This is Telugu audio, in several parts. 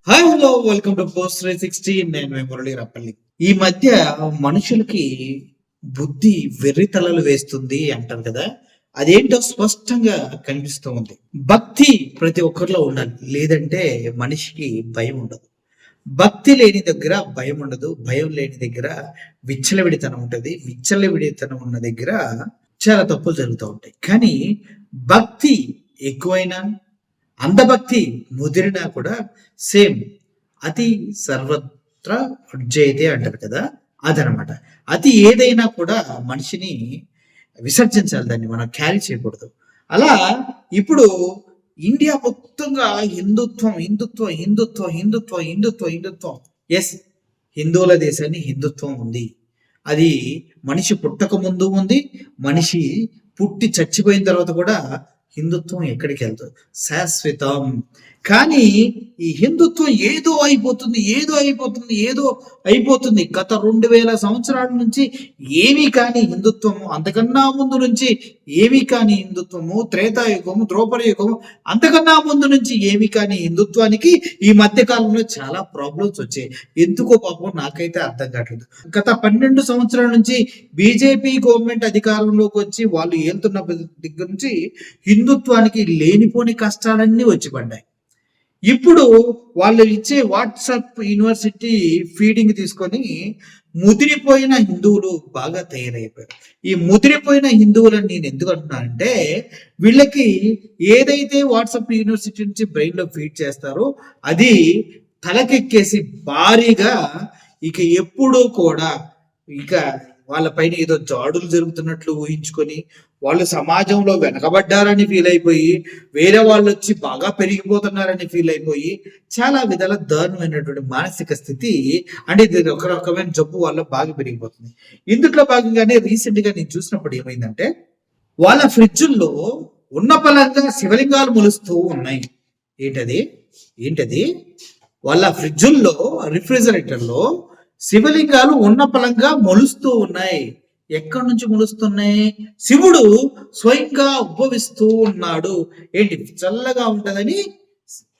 Hi hello welcome to post 360. నేను మురళి రప్పల్లి. ఈ మధ్య మనుషులకి బుద్ధి వెర్రితలలు వేస్తుంది అంటారు కదా, అదేంటో స్పష్టంగా కనిపిస్తూ ఉంది. భక్తి ప్రతి ఒక్కరిలో ఉండాలి, లేదంటే మనిషికి భయం ఉండదు. భక్తి లేని దగ్గర భయం ఉండదు, భయం లేని దగ్గర విచ్చలవిడితనం ఉంటుంది, విచ్చలవిడితనం ఉన్న దగ్గర చాలా తప్పులు జరుగుతూ ఉంటాయి. కానీ భక్తి ఎక్కువైనా అంధభక్తి ముదిరినా కూడా సేమ్ అతి సర్వత్రా ఉజ్జయితే అంటారు కదా, అదనమాట. అతి ఏదైనా కూడా మనిషిని విసర్జించాలి, దాన్ని మనం క్యారీ చేయకూడదు. అలా ఇప్పుడు ఇండియా మొత్తంగా హిందుత్వం హిందుత్వం హిందుత్వం హిందుత్వం హిందుత్వం హిందుత్వం. ఎస్, హిందువుల దేశాన్ని హిందుత్వం ఉంది. అది మనిషి పుట్టక ముందు ఉంది, మనిషి పుట్టి చచ్చిపోయిన తర్వాత కూడా హిందుత్వం ఎక్కడికి వెళ్తుంది, శాశ్వతం. కానీ ఈ హిందుత్వం ఏదో అయిపోతుంది ఏదో అయిపోతుంది ఏదో అయిపోతుంది. గత 2000 సంవత్సరాల నుంచి ఏమీ కాని హిందుత్వము, అంతకన్నా ముందు నుంచి ఏమీ కాని హిందుత్వము, త్రేతాయుగము, ద్రౌపదయుగము, అంతకన్నా ముందు నుంచి ఏమీ కాని హిందుత్వానికి ఈ మధ్య కాలంలో చాలా ప్రాబ్లమ్స్ వచ్చాయి. ఎందుకో పాపం నాకైతే అర్థం కావట్లేదు. గత 12 సంవత్సరాల నుంచి బీజేపీ గవర్నమెంట్ అధికారంలోకి వచ్చి వాళ్ళు ఏలుతున్న దగ్గర నుంచి హిందుత్వానికి లేనిపోని కష్టాలన్నీ వచ్చి పడ్డాయి. ఇప్పుడు వాళ్ళు ఇచ్చే వాట్సాప్ యూనివర్సిటీ ఫీడింగ్ తీసుకొని ముదిరిపోయిన హిందువులు బాగా తయారైపోయారు. ఈ ముదిరిపోయిన హిందువులను నేను ఎందుకు అంటున్నానంటే, వీళ్ళకి ఏదైతే వాట్సాప్ యూనివర్సిటీ నుంచి బ్రెయిన్ లో ఫీడ్ చేస్తారో అది తలకెక్కేసి భారీగా ఇక ఎప్పుడూ కూడా ఇక వాళ్ళ పైన ఏదో జాడులు జరుగుతున్నట్లు ఊహించుకొని వాళ్ళు సమాజంలో వెనకబడ్డారని ఫీల్ అయిపోయి, వేరే వాళ్ళు వచ్చి బాగా పెరిగిపోతున్నారని ఫీల్ అయిపోయి చాలా విధాల దారుణమైనటువంటి మానసిక స్థితి, అంటే ఇది ఒక రకమైన జబ్బు వల్ల బాగా పెరిగిపోతుంది. ఇందులో భాగంగానే రీసెంట్ గా నేను చూసినప్పుడు ఏమైందంటే, వాళ్ళ ఫ్రిడ్జుల్లో ఉన్న పలంగా శివలింగాలు మొలుస్తూ ఉన్నాయి. ఏంటది వాళ్ళ ఫ్రిడ్జుల్లో, రిఫ్రిజరేటర్లో శివలింగాలు ఉన్న పలంగా మొలుస్తూ ఉన్నాయి. ఎక్కడి నుంచి మొలుస్తున్నాయి? శివుడు స్వయంగా ఉద్భవిస్తూ ఉన్నాడు. ఏంటి చల్లగా ఉంటదని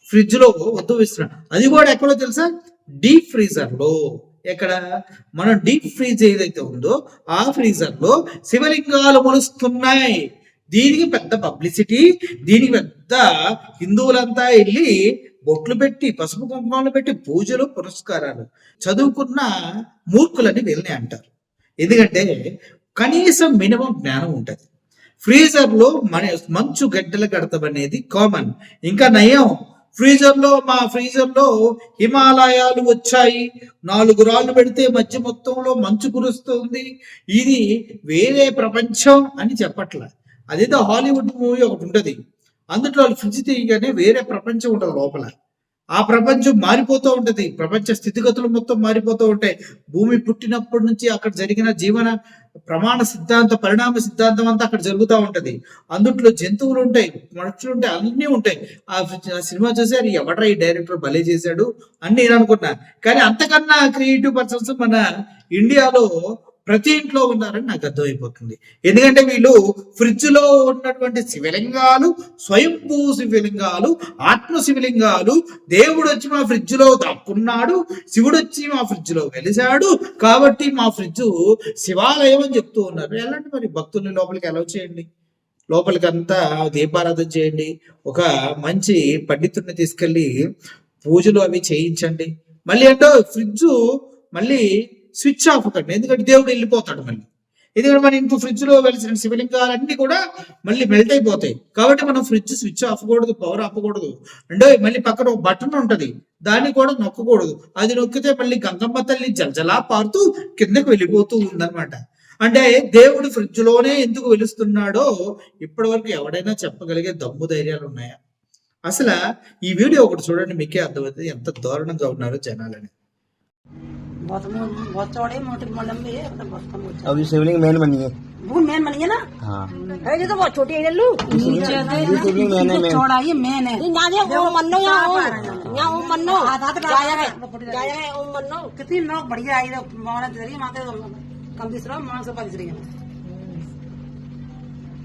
ఫ్రిడ్జ్ లో ఉద్భవిస్తున్నాడు. అది కూడా ఎక్కడో తెలుసా? డీప్ ఫ్రీజర్ లో. ఎక్కడ? మనం డీప్ ఫ్రీజ్ ఏదైతే ఉందో ఆ ఫ్రీజర్ లో శివలింగాలు మొలుస్తున్నాయి. దీనికి పెద్ద పబ్లిసిటీ, దీనికి పెద్ద హిందువులంతా వెళ్ళి బొట్లు పెట్టి పసుపు కుంకుమలు పెట్టి పూజలు పురస్కారాలు. చదువుకున్న మూర్ఖులని వీళ్ళని అంటారు. ఎందుకంటే కనీసం మినిమం జ్ఞానం ఉంటుంది. ఫ్రీజర్ లో మంచు గడ్డలు కడతాం అనేది కామన్. ఇంకా నయం, మా ఫ్రీజర్ లో హిమాలయాలు వచ్చాయి, 4 రాళ్ళు పెడితే మధ్య మొత్తంలో మంచు కురుస్తుంది, ఇది వేరే ప్రపంచం అని చెప్పట్లా. అదేదో హాలీవుడ్ మూవీ ఒకటి ఉంటది, అందులో ఫ్రిడ్జ్ తీయగానే వేరే ప్రపంచం ఉంటుంది లోపల. ఆ ప్రపంచం మారిపోతూ ఉంటది, ప్రపంచ స్థితిగతులు మొత్తం మారిపోతూ ఉంటాయి. భూమి పుట్టినప్పటి నుంచి అక్కడ జరిగిన జీవన ప్రమాణ సిద్ధాంతం, పరిణామ సిద్ధాంతం అంతా అక్కడ జరుగుతూ ఉంటది. అందుట్లో జంతువులు ఉంటాయి, మనుషులు ఉంటాయి, అన్నీ ఉంటాయి. ఆ సినిమా చూసారు, ఎవడ్రా ఈ డైరెక్టర్ భలే చేశాడు అని నేను అనుకున్నా. కానీ అంతకన్నా క్రియేటివ్ పర్సన్స్ మన ఇండియాలో ప్రతి ఇంట్లో ఉన్నారని నాకు అర్థమైపోతుంది. ఎందుకంటే వీళ్ళు ఫ్రిడ్జ్ లో ఉన్నటువంటి శివలింగాలు స్వయంభూ శివలింగాలు, ఆత్మ శివలింగాలు, దేవుడు వచ్చి మా ఫ్రిడ్జ్ లో దాక్కున్నాడు, శివుడు వచ్చి మా ఫ్రిడ్జ్ లో వెలిశాడు కాబట్టి మా ఫ్రిడ్జ్ శివాలయం అని చెప్తూ ఉన్నారు. ఎలాంటి మరి భక్తుల్ని లోపలికి అలౌ చేయండి, లోపలికి అంతా దీపారాధన చేయండి, ఒక మంచి పండితుడిని తీసుకెళ్ళి పూజలు అవి చేయించండి. మళ్ళీ అంటే ఫ్రిడ్జ్ మళ్ళీ స్విచ్ ఆఫ్ కండి, ఎందుకంటే దేవుడు వెళ్ళిపోతాడు మళ్ళీ. ఎందుకంటే మన ఇంకో ఫ్రిడ్జ్ లో వెలిసిన శివలింగాలన్నీ కూడా మళ్ళీ మెల్ట్ అయిపోతాయి. కాబట్టి మనం ఫ్రిడ్జ్ స్విచ్ ఆపకూడదు, పవర్ ఆపకూడదు. అంటే మళ్ళీ పక్కన ఒక బటన్ ఉంటది, దాన్ని కూడా నొక్కకూడదు. అది నొక్కితే మళ్ళీ గంగమ్మ తల్లి జలజలా పారుతూ కిందకి వెళ్ళిపోతూ ఉందన్నమాట. అంటే దేవుడు ఫ్రిడ్జ్ లోనే ఎందుకు వెలుస్తున్నాడో ఇప్పటి వరకు ఎవడైనా చెప్పగలిగే దమ్ము ధైర్యాలు ఉన్నాయా? అసలు ఈ వీడియో ఒకటి చూడండి, మీకే అర్థమవుతుంది ఎంత దారుణంగా ఉన్నారో జనాలని. बहुत चौड़े मोटे लंबे है, मतलब बहुत कम होता है। अभी शिवलिंग मैन बनी है। वो मैन बनी है ना? हाँ। है ये तो बहुत छोटी है लल्लू। शिवलिंग मैन है, चौड़ा ये मैन है। नाजे ओ मन्नो यहाँ ओ मन्नो गाया है ओ मन्नो। कितनी लोग बढ़िया आई तो मावना दे रही है, माते कम दिस रहा मां से पास रही है।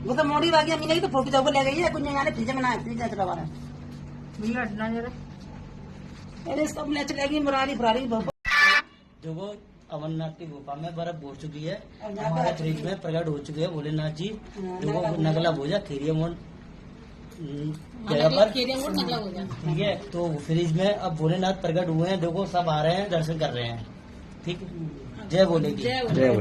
वो तो मोड़ी वागी मिलेगी तो फोटो जाओ ले गई है, कुछ यहाँ ने फ्रिज में ना फ्रिज चला रहा है। मिला ना जरा अरे सब ले चलेगी मुरारी फरारी बहुत। देखो अमरनाथ की गुफा में बर्फ हो चुकी है, हमारे फ्रिज में प्रकट हो चुके हैं भोलेनाथ जी। देखो नगला भोजा खीरिया मोड़ जगह पर, ठीक है। तो फ्रिज में अब भोलेनाथ प्रकट हुए हैं, देखो सब आ रहे हैं, दर्शन कर रहे हैं, ठीक है। जय भोले की जय बोले।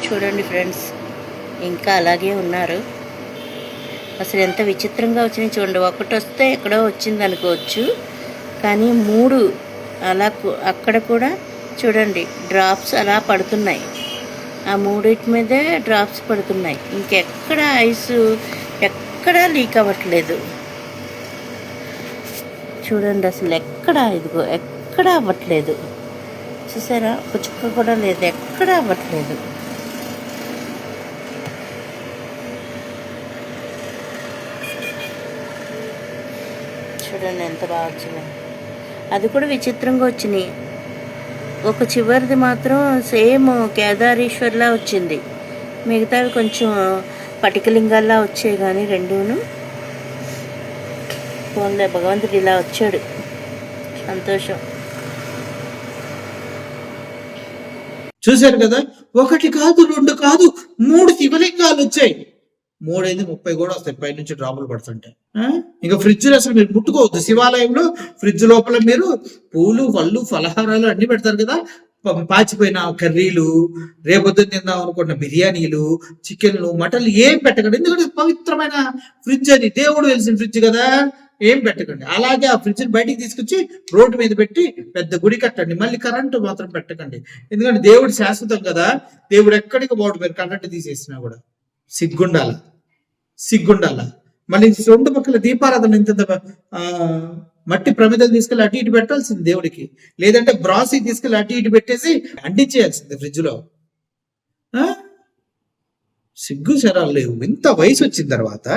చూడండి ఫ్రెండ్స్, ఇంకా అలాగే ఉన్నారు. అసలు ఎంత విచిత్రంగా వచ్చినాయి చూడండి. ఒకటి వస్తే ఎక్కడో వచ్చింది అనుకోవచ్చు, కానీ 3 అలా అక్కడ కూడా చూడండి డ్రాప్స్ అలా పడుతున్నాయి. ఆ 3 మీదే డ్రాప్స్ పడుతున్నాయి. ఇంకెక్కడ ఐస్ ఎక్కడా లీక్ అవ్వట్లేదు చూడండి. అసలు ఇదిగో ఎక్కడా అవ్వట్లేదు. చూసారా, ఒక చుక్క కూడా లేదు, ఎక్కడా అవ్వట్లేదు. చూడండి ఎంత బాగా వచ్చినాయి. అది కూడా విచిత్రంగా వచ్చినాయి. ఒక చివరిది మాత్రం సేమ్ కేదారేశ్వర్లా వచ్చింది, మిగతావి కొంచెం పటికలింగాల్లా వచ్చాయి. కానీ రెండూను పోన్లే, భగవంతుడు ఇలా వచ్చాడు, సంతోషం. చూశారు కదా, 1 కాదు 2 కాదు 3 శివలింగాలు వచ్చాయి. 3 30 కూడా వస్తాయి పైనుంచి డ్రాపులు పడుతుంటాయి. ఇంకా ఫ్రిడ్జ్ అసలు మీరు ముట్టుకోవద్దు. శివాలయంలో ఫ్రిడ్జ్ లోపల మీరు పూలు పళ్ళు ఫలహారాలు అన్ని పెడతారు కదా, పాచిపోయిన కర్రీలు, రేపొద్దున తిందాం అనుకున్న బిర్యానీలు, చికెన్లు, మటన్లు ఏం పెట్టకండి. ఎందుకంటే పవిత్రమైన ఫ్రిడ్జ్ అని, దేవుడు తెలిసిన ఫ్రిడ్జ్ కదా, ఏం పెట్టకండి. అలాగే ఆ ఫ్రిడ్జ్ బయటికి తీసుకొచ్చి రోడ్డు మీద పెట్టి పెద్ద గుడి కట్టండి. మళ్ళీ కరెంటు మాత్రం పెట్టకండి, ఎందుకంటే దేవుడు శాశ్వతం కదా. దేవుడు ఎక్కడికి పోడు, మీరు కరెంటు తీసేసినా కూడా. సిగ్గుండాల. మళ్ళీ 2 పక్కల దీపారాధన ఇంత మట్టి ప్రమిదలు తీసుకెళ్ళి అటు ఇటు పెట్టాల్సింది దేవుడికి, లేదంటే బ్రాసి తీసుకెళ్ళి అటు ఇటు పెట్టేసి అంటించేయాల్సింది ఫ్రిడ్జ్ లో. సిగ్గు శరాలు లేవు. ఇంత వయసు వచ్చిన తర్వాత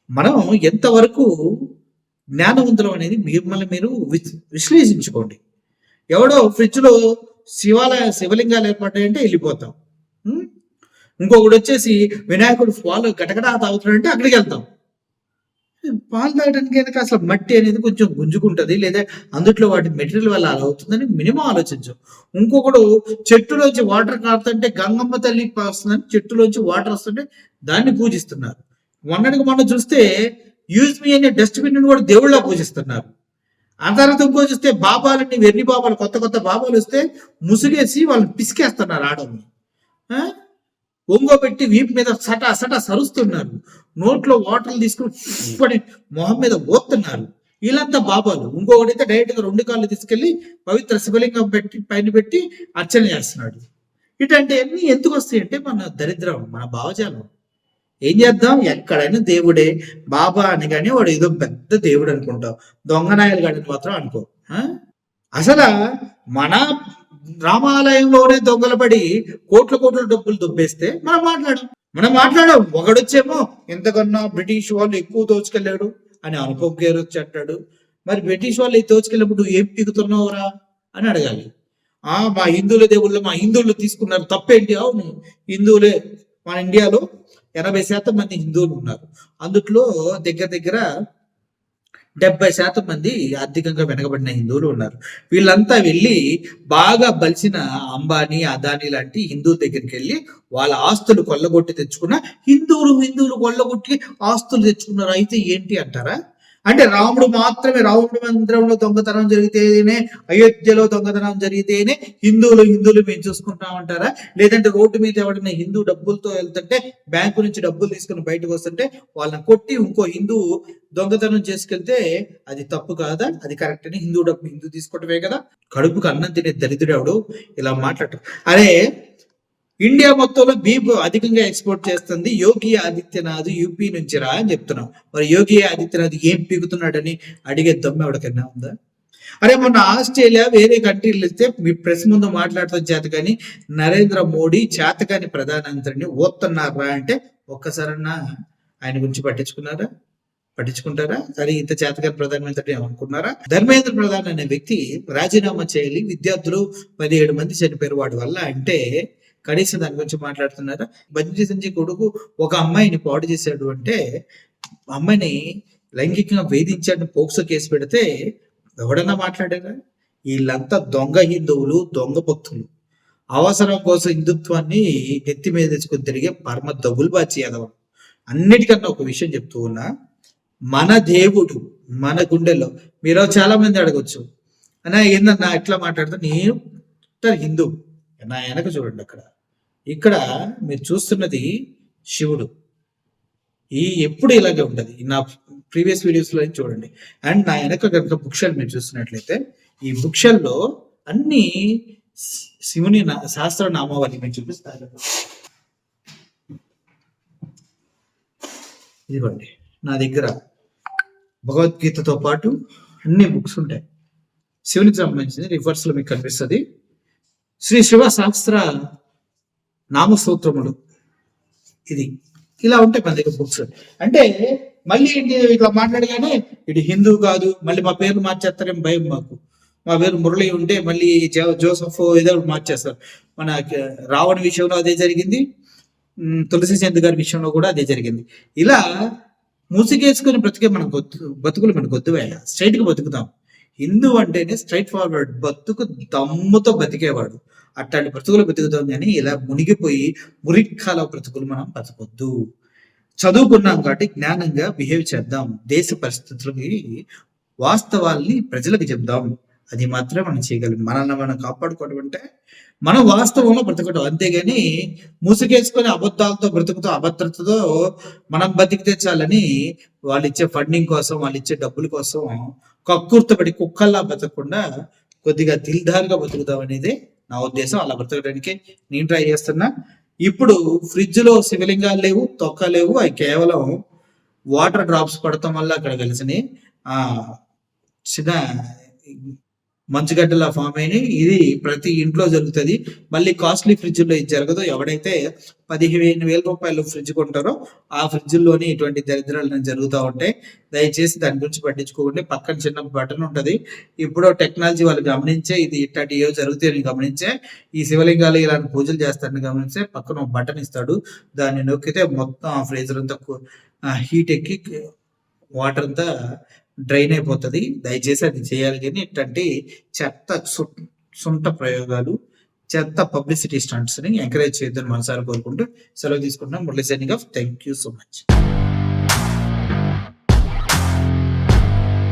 మనం ఎంతవరకు జ్ఞానవంతులం అనేది మిమ్మల్ని మీరు విశ్లేషించుకోండి. ఎవడో ఫ్రిడ్జ్ లో శివలింగాలు ఏర్పడ్డాయంటే వెళ్ళిపోతాం. ఇంకొకటి వచ్చేసి వినాయకుడు పాలు గటగడా తాగుతున్నాడంటే అక్కడికి వెళ్తాం. పాలు తాగడానికి కనుక అసలు మట్టి అనేది కొంచెం గుంజుకుంటుంది, లేదా అందుట్లో వాటి మెటీరియల్ వల్ల అలా అవుతుందని మినిమం ఆలోచించు. ఇంకొకడు చెట్టులోంచి వాటర్ కారుతుంటే గంగమ్మ తల్లి వస్తుందని చెట్టులోంచి వాటర్ వస్తుంటే దాన్ని పూజిస్తున్నారు. మొన్నటికి మొన్న చూస్తే యూజ్ మీ అనే డస్ట్బిన్ కూడా దేవుళ్ళ పూజిస్తున్నారు. ఆ తర్వాత ఇంకో చూస్తే బాబాలని, వెర్రి బాబాలు, కొత్త బాబాలు వస్తే ముసుగేసి వాళ్ళని పిసికేస్తున్నారు ఆడవాళ్ళని. ఒంగోబెట్టి వీపు మీద సటా సరుస్తున్నారు. నోట్లో వాటర్లు తీసుకుని మొహం మీద పోతున్నారు. వీళ్ళంతా బాబాలు. ఇంకొకటైతే డైరెక్ట్ గా 2 కాళ్ళు తీసుకెళ్లి పవిత్ర శివలింగం పైన పెట్టి అర్చన చేస్తున్నాడు. ఇట్లాంటివన్నీ ఎందుకు వస్తాయి అంటే మన దరిద్రం, మన భావజాలం. ఏం చేద్దాం, ఎక్కడైనా దేవుడే. బాబా అని కానీ వాడు ఏదో పెద్ద దేవుడు అనుకుంటాం, దొంగనాయలు గాడిని మాత్రం అనుకో. అసలు మన రామాలయంలోనే దొంగలు పడి కోట్ల డబ్బులు దుబ్బేస్తే మనం మాట్లాడాం. ఒకడొచ్చేమో ఎంతకన్నా బ్రిటిష్ వాళ్ళు ఎక్కువ దోచుకెళ్ళాడు అని అనుకోగేరు వచ్చి అంటాడు. మరి బ్రిటిష్ వాళ్ళు దోచుకెళ్ళినప్పుడు ఏం పీకుతున్నావురా అని అడగాలి. మా హిందువుల దేవుళ్ళు మా హిందువులు తీసుకున్నారు, తప్పేంటి? అవును, హిందువులే. మన ఇండియాలో 80% మంది హిందువులు ఉన్నారు. అందుట్లో దగ్గర 70% మంది ఆర్థికంగా వెనకబడిన హిందువులు ఉన్నారు. వీళ్ళంతా వెళ్ళి బాగా బలిసిన అంబానీ, అదానీ లాంటి హిందువుల దగ్గరికి వెళ్ళి వాళ్ళ ఆస్తులు కొల్లగొట్టి తెచ్చుకున్న హిందువులు కొల్లగొట్టి ఆస్తులు తెచ్చుకున్నారు. అయితే ఏంటి అంటారా? అంటే రాముడు మందిరంలో దొంగతనం జరిగితేనే, అయోధ్యలో దొంగతనం జరిగితేనే హిందువులు మేము చూసుకుంటామంటారా? లేదంటే రోడ్డు మీద ఎవడైనా హిందూ డబ్బులతో వెళ్తుంటే, బ్యాంకు నుంచి డబ్బులు తీసుకుని బయటకు వస్తుంటే వాళ్ళని కొట్టి ఇంకో హిందువు దొంగతనం చేసుకెళ్తే అది తప్పు కాదా? అది కరెక్ట్ అని హిందూ డబ్బు హిందూ తీసుకోవటమే కదా. కడుపుకు అన్నం తినే దరిద్రుడు ఎవడు ఇలా మాట్లాడటం? అరే, ఇండియా మొత్తంలో బీఫ్ అధికంగా ఎక్స్పోర్ట్ చేస్తుంది యోగి ఆదిత్యనాథ్ యూపీ నుంచి రా అని చెప్తున్నాం. మరి యోగి ఆదిత్యనాథ్ ఏం పీకుతున్నాడని అడిగే దమ్ము ఎవరికైనా ఉందా? అరే, మొన్న ఆస్ట్రేలియా వేరే కంట్రీలు ఇస్తే మీ ప్రెస్ ముందు మాట్లాడుతూ చేతకాని నరేంద్ర మోడీ చేతకాని ప్రధానమంత్రిని ఓతున్నారా అంటే ఒక్కసారన్నా ఆయన గురించి పట్టించుకుంటారా? సరే, ఇంత చేతకాని ప్రధానమంత్రి ఏమనుకున్నారా? ధర్మేంద్ర ప్రధాన్ అనే వ్యక్తి రాజీనామా చేయాలి, విద్యార్థులు 17 మంది చనిపోయారు వాడి వల్ల అంటే కనీసం దాని గురించి మాట్లాడుతున్నారా? బండి సంజయ్ కొడుకు ఒక అమ్మాయిని పాడు చేశాడు అంటే, అమ్మాయిని లైంగికంగా వేధించాడు, పోక్సో కేసు పెడితే ఎవడన్నా మాట్లాడారా? వీళ్ళంతా దొంగ హిందువులు, దొంగ భక్తులు, అవసరం కోసం హిందుత్వాన్ని నెత్తి మీద తెచ్చుకొని తిరిగే పరమ దగులుబాచి యాదవం. అన్నిటికన్నా ఒక విషయం చెప్తూ ఉన్నా, మన దేవుడు మన గుండెల్లో. మీరు చాలా మంది అడగొచ్చు, అన్నా ఏందన్నా ఎట్లా మాట్లాడతా, నేను హిందూ. నా వెనక చూడండి, ఇక్కడ మీరు చూస్తున్నది శివుడు. ఎప్పుడు ఇలాగే ఉంటది. నా ప్రీవియస్ వీడియోస్ లో చూడండి. అండ్ నా వెనక కనుక బుక్ షెల్ఫ్ మీరు చూస్తున్నట్లయితే, ఈ బుక్ షెల్ఫ్ లో అన్ని శివుని శాస్త్ర నామావళి నేను చూపిస్తాను. ఇదిగోండి, నా దగ్గర భగవద్గీతతో పాటు అన్ని బుక్స్ ఉంటాయి. శివునికి సంబంధించింది రివర్స్ లో మీకు కనిపిస్తుంది. శ్రీ శివ శాస్త్ర నామసూత్రములు, ఇది ఇలా ఉంటాయి మన దగ్గర బుక్స్. అంటే మళ్ళీ ఏంటి, ఇట్లా మాట్లాడగానే ఇది హిందూ కాదు, మళ్ళీ మా పేరు మార్చేస్తారేం భయం మాకు. మా పేరు మురళి ఉంటే మళ్ళీ జోసఫ్ ఏదో మార్చేస్తారు. మన రావణ విషయంలో అదే జరిగింది, తులసి చంద్ గారి విషయంలో కూడా అదే జరిగింది. ఇలా మూసిగేసుకుని బ్రతికే మన బతుకులు మనకు వద్దువేళ, స్ట్రైట్ గా బతుకుతాం. హిందూ అంటేనే స్ట్రైట్ ఫార్వర్డ్, బతుకు దమ్ముతో బతికేవాడు. అట్లాంటి బ్రతుకులు బతుకుతాం, కానీ ఇలా మునిగిపోయి మురిక్కాల బ్రతుకులు మనం బతకొద్దు. చదువుకున్నాం కాబట్టి జ్ఞానంగా బిహేవ్ చేద్దాం. దేశ పరిస్థితులకి వాస్తవాల్ని ప్రజలకు చెప్దాం. అది మాత్రమే మనం చేయగలం. మనల్ని మనం కాపాడుకోవడం అంటే మనం వాస్తవంలో బ్రతకడం, అంతేగాని మూసుకేసుకొని అబద్ధాలతో బ్రతుకుతూ అభద్రతతో మనం బతికితే చాలని వాళ్ళు ఇచ్చే ఫండింగ్ కోసం, వాళ్ళు ఇచ్చే డబ్బుల కోసం కక్కుర్తపడి కుక్కల్లా బతకకుండా కొద్దిగా దిల్దారుగా బతుకుతాం అనేది నా ఉద్దేశం. అలా బ్రతకడానికి నేను ట్రై చేస్తున్నా. ఇప్పుడు ఫ్రిడ్జ్ లో శివలింగాలు లేవు, తొక్క లేవు, అవి కేవలం వాటర్ డ్రాప్స్ పడటం వల్ల అక్కడ కలిసినాయి. చిన్న మంచుగడ్డలా ఫామ్ అయినాయి. ఇది ప్రతి ఇంట్లో జరుగుతుంది. మళ్ళీ కాస్ట్లీ ఫ్రిడ్జ్ లో ఇది జరగదు. ఎవడైతే 15,000 రూపాయలు ఫ్రిడ్జ్ కొంటారో ఆ ఫ్రిడ్జ్ లోని ఇటువంటి దరిద్రాలు జరుగుతూ ఉంటాయి. దయచేసి దాని గురించి పట్టించుకోకండి. పక్కన చిన్న బటన్ ఉంటది. ఇప్పుడు టెక్నాలజీ వాళ్ళు గమనించే ఇది ఇట్లాంటి ఏవో జరుగుతాయని గమనించే, ఈ శివలింగాలు ఇలాంటి పూజలు చేస్తారని గమనించే పక్కన ఒక బటన్ ఇస్తాడు. దాన్ని నొక్కితే మొత్తం ఆ ఫ్రీజర్ అంతా హీట్ ఎక్కి వాటర్ అంతా డ్రైన్ అయిపోతుంది. దయచేసి అది చేయాలి. కానీ ఇట్లాంటి చెత్త సొంత ప్రయోగాలు, చెత్త పబ్లిసిటీ స్టంట్స్ ని ఎంకరేజ్ చేయొద్దని మనసారా కోరుకుంటూ సెలవు తీసుకుంటున్నాం. Murali signing off. Thank you so much.